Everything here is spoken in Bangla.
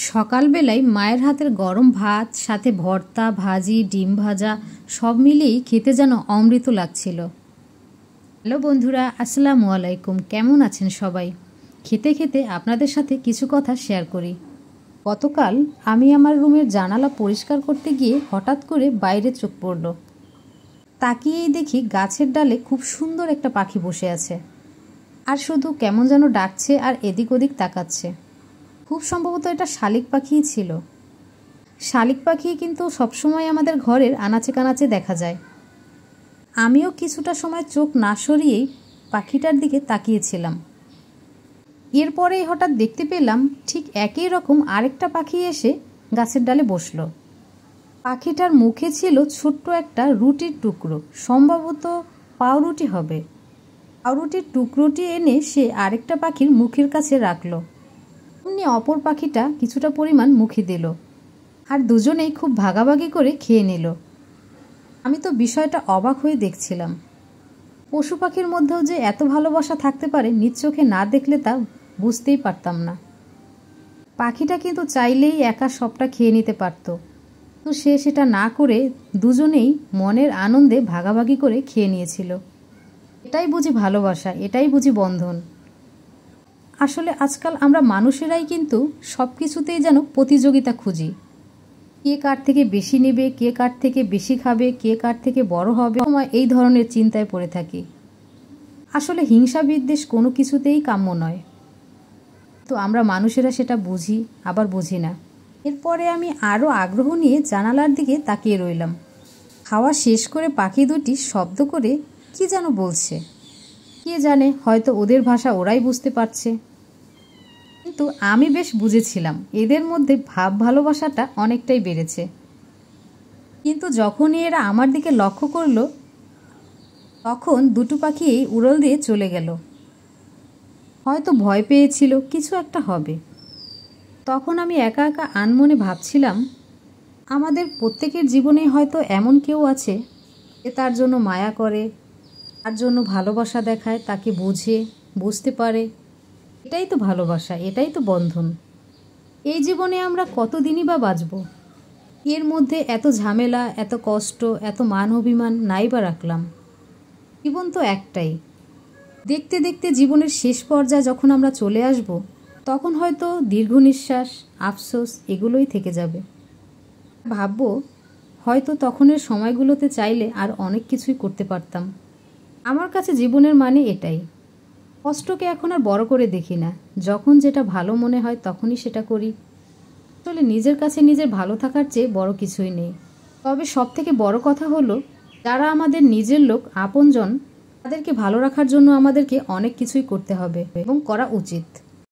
সকালবেলায় মায়ের হাতের গরম ভাত সাথে ভর্তা ভাজি ডিম ভাজা সব মিলিয়েই খেতে যেন অমৃত লাগছিল। হ্যালো বন্ধুরা, আসসালামু আলাইকুম। কেমন আছেন সবাই? খেতে খেতে আপনাদের সাথে কিছু কথা শেয়ার করি। গতকাল আমি আমার রুমের জানালা পরিষ্কার করতে গিয়ে হঠাৎ করে বাইরে চোখ পড়ল। তাকিয়েই দেখি গাছের ডালে খুব সুন্দর একটা পাখি বসে আছে, আর শুধু কেমন যেন ডাকছে আর এদিক ওদিক তাকাচ্ছে। খুব সম্ভবত এটা শালিক পাখিই ছিল। শালিক পাখি কিন্তু সবসময় আমাদের ঘরের আনাচে কানাচে দেখা যায়। আমিও কিছুটা সময় চোখ না সরিয়েই পাখিটার দিকে তাকিয়েছিলাম। এরপরেই হঠাৎ দেখতে পেলাম ঠিক একই রকম আরেকটা পাখি এসে গাছের ডালে বসল। পাখিটার মুখে ছিল ছোট্ট একটা রুটির টুকরো, সম্ভবত পাউরুটি হবে। পাউরুটির টুকরোটি এনে সে আরেকটা পাখির মুখের কাছে রাখল। অমনি অপর পাখিটা কিছুটা পরিমাণ মুখে দিল, আর দুজনেই খুব ভাগাভাগি করে খেয়ে নিল। আমি তো বিষয়টা অবাক হয়ে দেখছিলাম। পশু পাখির মধ্যেও যে এত ভালোবাসা থাকতে পারে নিজ চোখে না দেখলে তা বুঝতেই পারতাম না। পাখিটা কিন্তু চাইলেই একা সবটা খেয়ে নিতে পারত, তো সে সেটা না করে দুজনেই মনের আনন্দে ভাগাভাগি করে খেয়ে নিয়েছিল। এটাই বুঝি ভালোবাসা, এটাই বুঝি বন্ধন। আসলে আজকাল আমরা মানুষেরাই কিন্তু সব কিছুতেই যেন প্রতিযোগিতা খুঁজি। কে কার থেকে বেশি নেবে, কে কার থেকে বেশি খাবে, কে কার থেকে বড় হবে, এই ধরনের চিন্তায় পড়ে থাকি। আসলে হিংসা বিদ্বেষ কোনো কিছুতেই কাম্য নয়, তো আমরা মানুষেরা সেটা বুঝি আবার বুঝি না। এরপরে আমি আরও আগ্রহ নিয়ে জানালার দিকে তাকিয়ে রইলাম। খাওয়া শেষ করে পাখি দুটি শব্দ করে কি যেন বলছে। কে জানে, হয়তো ওদের ভাষা ওরাই বুঝতে পারছে। কিন্তু আমি বেশ বুঝেছিলাম এদের মধ্যে ভাব ভালোবাসাটা অনেকটাই বেড়েছে। কিন্তু যখনই এরা আমার দিকে লক্ষ্য করল, তখন দুটো পাখি উড়াল দিয়ে চলে গেল। হয়তো ভয় পেয়েছিল কিছু একটা হবে। তখন আমি একা একা আনমনে ভাবছিলাম, আমাদের প্রত্যেকের জীবনে হয়তো এমন কেউ আছে যে তার জন্য মায়া করে, তার জন্য ভালোবাসা দেখায়, তাকে বুঝতে পারে। এটাই তো ভালোবাসা, এটাই তো বন্ধন। এই জীবনে আমরা কতদিনই বা বাঁচব? এর মধ্যে এত ঝামেলা, এত কষ্ট, এত মান অভিমান নাই বা রাখলাম। জীবন তো একটাই। দেখতে দেখতে জীবনের শেষ পর্যায়ে যখন আমরা চলে আসব, তখন হয়তো দীর্ঘ নিঃশ্বাস, আফসোস এগুলোই থেকে যাবে। ভাববো হয়তো তখনের সময়গুলোতে চাইলে আর অনেক কিছুই করতে পারতাম। আমার কাছে জীবনের মানে এটাই। কষ্টকে এখন আর বড় করে দেখি না, যখন যেটা ভালো মনে হয় তখনই সেটা করি। আসলে নিজের কাছে নিজের ভালো থাকার চেয়ে বড় কিছুই নেই। তবে সব থেকে বড় কথা হলো, যারা আমাদের নিজের লোক, আপনজন, তাদেরকে ভালো রাখার জন্য আমাদেরকে অনেক কিছুই করতে হবে এবং করা উচিত।